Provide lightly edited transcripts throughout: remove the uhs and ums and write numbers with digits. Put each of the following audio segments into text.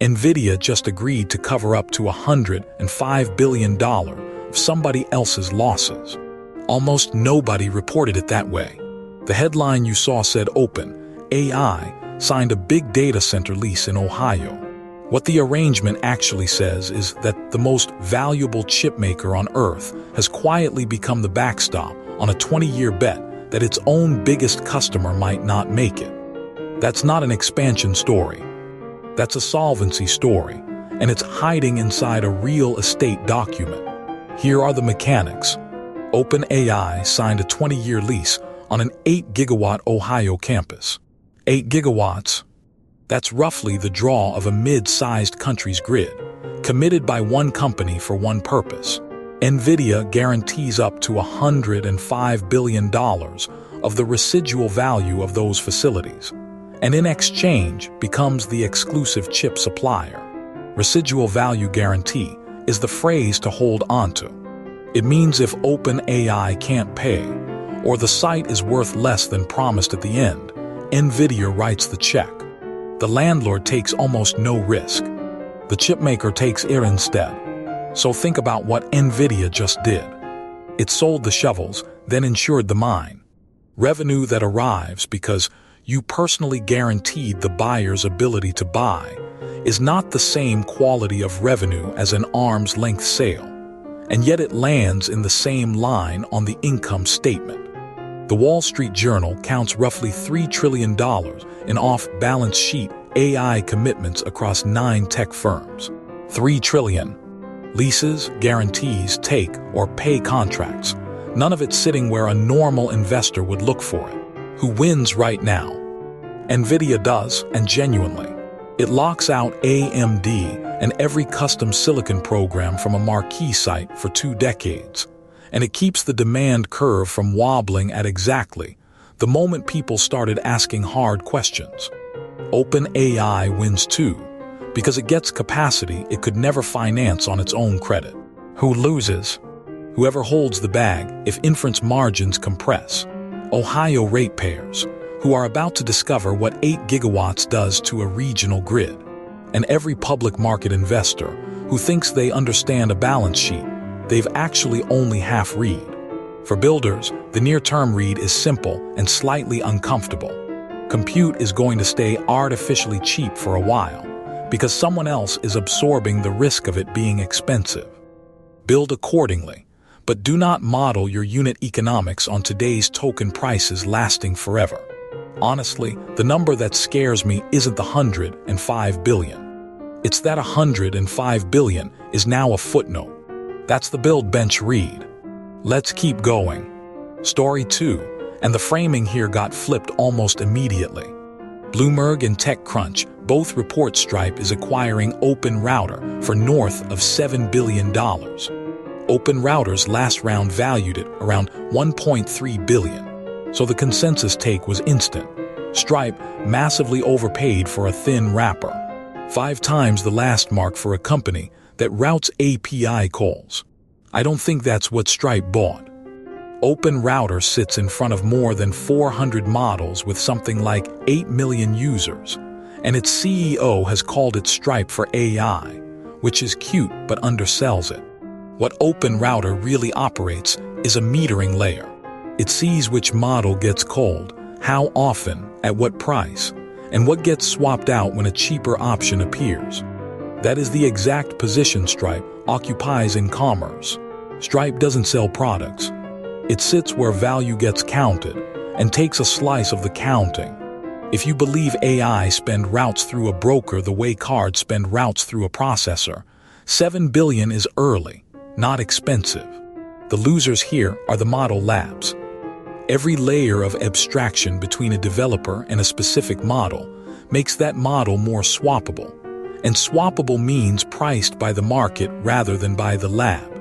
Nvidia just agreed to cover up to $105 billion of somebody else's losses. Almost nobody reported it that way. The headline you saw said OpenAI signed a big data center lease in Ohio. What the arrangement actually says is that the most valuable chipmaker on Earth has quietly become the backstop on a 20-year bet that its own biggest customer might not make it. That's not an expansion story. That's a solvency story, and it's hiding inside a real estate document. Here are the mechanics. OpenAI signed a 20-year lease on an 8-gigawatt Ohio campus. 8 gigawatts. That's roughly the draw of a mid-sized country's grid, committed by one company for one purpose. Nvidia guarantees up to $105 billion of the residual value of those facilities, and in exchange becomes the exclusive chip supplier. Residual value guarantee is the phrase to hold onto. It means if OpenAI can't pay, or the site is worth less than promised at the end, Nvidia writes the check. The landlord takes almost no risk. The chipmaker takes it instead. So think about what Nvidia just did. It sold the shovels, then insured the mine. Revenue that arrives because you personally guaranteed the buyer's ability to buy is not the same quality of revenue as an arm's-length sale, and yet it lands in the same line on the income statement. The Wall Street Journal counts roughly $3 trillion in off-balance sheet AI commitments across 9 tech firms. $3 trillion. Leases, guarantees, take or pay contracts. None of it sitting where a normal investor would look for it. Who wins right now? Nvidia does, and genuinely. It locks out AMD and every custom silicon program from a marquee site for 2 decades. And it keeps the demand curve from wobbling at exactly the moment people started asking hard questions. OpenAI wins too, because it gets capacity it could never finance on its own credit. Who loses? Whoever holds the bag if inference margins compress. Ohio ratepayers, who are about to discover what 8 gigawatts does to a regional grid. And every public market investor who thinks they understand a balance sheet they've actually only half read. For builders, the near-term read is simple and slightly uncomfortable. Compute is going to stay artificially cheap for a while because someone else is absorbing the risk of it being expensive. Build accordingly, but do not model your unit economics on today's token prices lasting forever. Honestly, the number that scares me isn't the 105 billion. It's that 105 billion is now a footnote. That's the build bench read. Let's keep going. Story 2, and the framing here got flipped almost immediately. Bloomberg and TechCrunch both report Stripe is acquiring OpenRouter for north of $7 billion. OpenRouter's last round valued it around $1.3 billion, so the consensus take was instant. Stripe massively overpaid for a thin wrapper, 5 times the last mark for a company that routes API calls. I don't think that's what Stripe bought. OpenRouter sits in front of more than 400 models with something like 8 million users, and its CEO has called it Stripe for AI, which is cute but undersells it. What OpenRouter really operates is a metering layer. It sees which model gets called, how often, at what price, and what gets swapped out when a cheaper option appears. That is the exact position Stripe occupies in commerce. Stripe doesn't sell products. It sits where value gets counted and takes a slice of the counting. If you believe AI spend routes through a broker the way cards spend routes through a processor, $7 billion is early, not expensive. The losers here are the model labs. Every layer of abstraction between a developer and a specific model makes that model more swappable. And swappable means priced by the market rather than by the lab.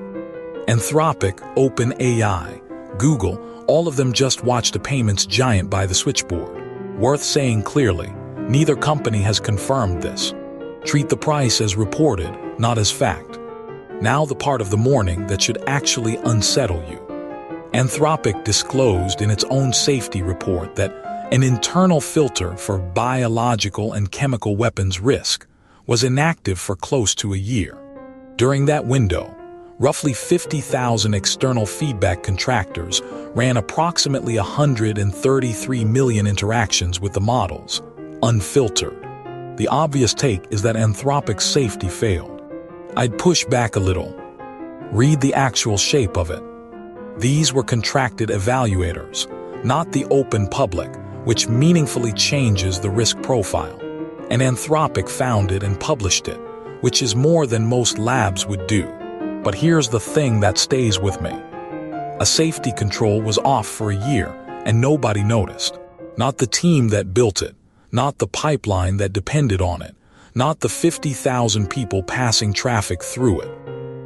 Anthropic, OpenAI, Google, all of them just watched a payments giant buy the switchboard. Worth saying clearly, neither company has confirmed this. Treat the price as reported, not as fact. Now the part of the morning that should actually unsettle you. Anthropic disclosed in its own safety report that an internal filter for biological and chemical weapons risk was inactive for close to a year. During that window, roughly 50,000 external feedback contractors ran approximately 133 million interactions with the models, unfiltered. The obvious take is that Anthropic's safety failed. I'd push back a little. Read the actual shape of it. These were contracted evaluators, not the open public, which meaningfully changes the risk profile. And Anthropic found it and published it, which is more than most labs would do. But here's the thing that stays with me. A safety control was off for a year, and nobody noticed. Not the team that built it, not the pipeline that depended on it, not the 50,000 people passing traffic through it.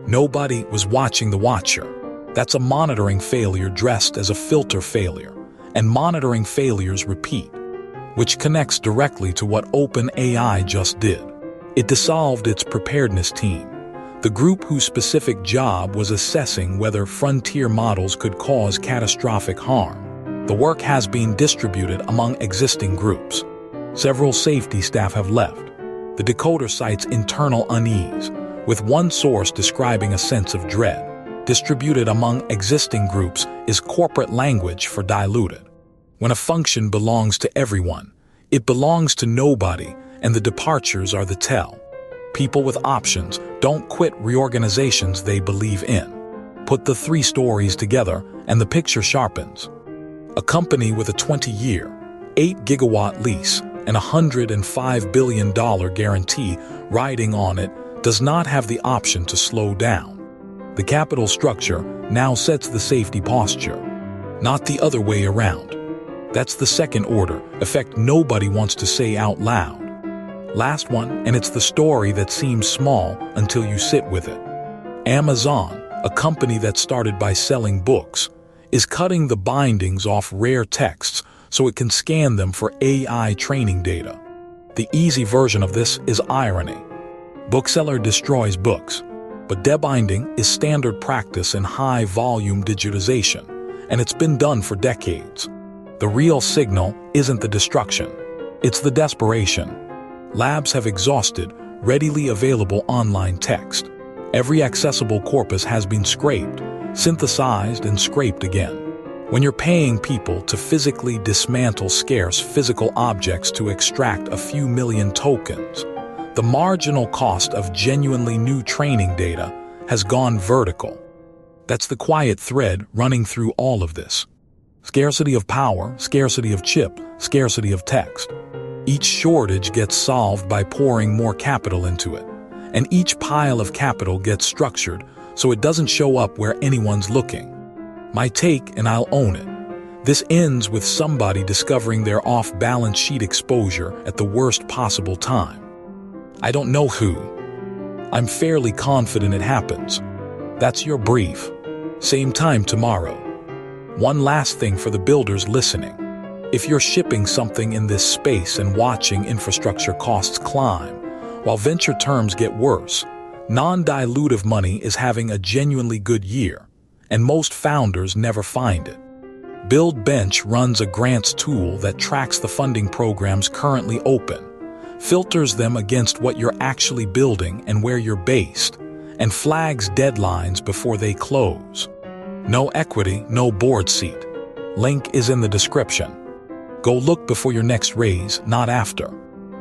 Nobody was watching the watcher. That's a monitoring failure dressed as a filter failure, and monitoring failures repeat, which connects directly to what OpenAI just did. It dissolved its preparedness team, the group whose specific job was assessing whether frontier models could cause catastrophic harm. The work has been distributed among existing groups. Several safety staff have left. The decoder cites internal unease, with one source describing a sense of dread. Distributed among existing groups is corporate language for diluted. When a function belongs to everyone, it belongs to nobody, and the departures are the tell. People with options don't quit reorganizations they believe in. Put the three stories together, and the picture sharpens. A company with a 20-year, 8-gigawatt lease and $105 billion guarantee riding on it does not have the option to slow down. The capital structure now sets the safety posture, not the other way around. That's the second order effect nobody wants to say out loud. Last one, and it's the story that seems small until you sit with it. Amazon, a company that started by selling books, is cutting the bindings off rare texts so it can scan them for AI training data. The easy version of this is irony. Bookseller destroys books, but debinding is standard practice in high-volume digitization, and it's been done for decades. The real signal isn't the destruction, it's the desperation. Labs have exhausted readily available online text. Every accessible corpus has been scraped, synthesized, and scraped again. When you're paying people to physically dismantle scarce physical objects to extract a few million tokens, the marginal cost of genuinely new training data has gone vertical. That's the quiet thread running through all of this. Scarcity of power, scarcity of chip, scarcity of text. Each shortage gets solved by pouring more capital into it, and each pile of capital gets structured so it doesn't show up where anyone's looking. My take, and I'll own it. This ends with somebody discovering their off-balance sheet exposure at the worst possible time. I don't know who. I'm fairly confident it happens. That's your brief. Same time tomorrow. One last thing for the builders listening. If you're shipping something in this space and watching infrastructure costs climb, while venture terms get worse, non-dilutive money is having a genuinely good year, and most founders never find it. BuildBench runs a grants tool that tracks the funding programs currently open, filters them against what you're actually building and where you're based, and flags deadlines before they close. No equity, no board seat. Link is in the description. Go look before your next raise, not after.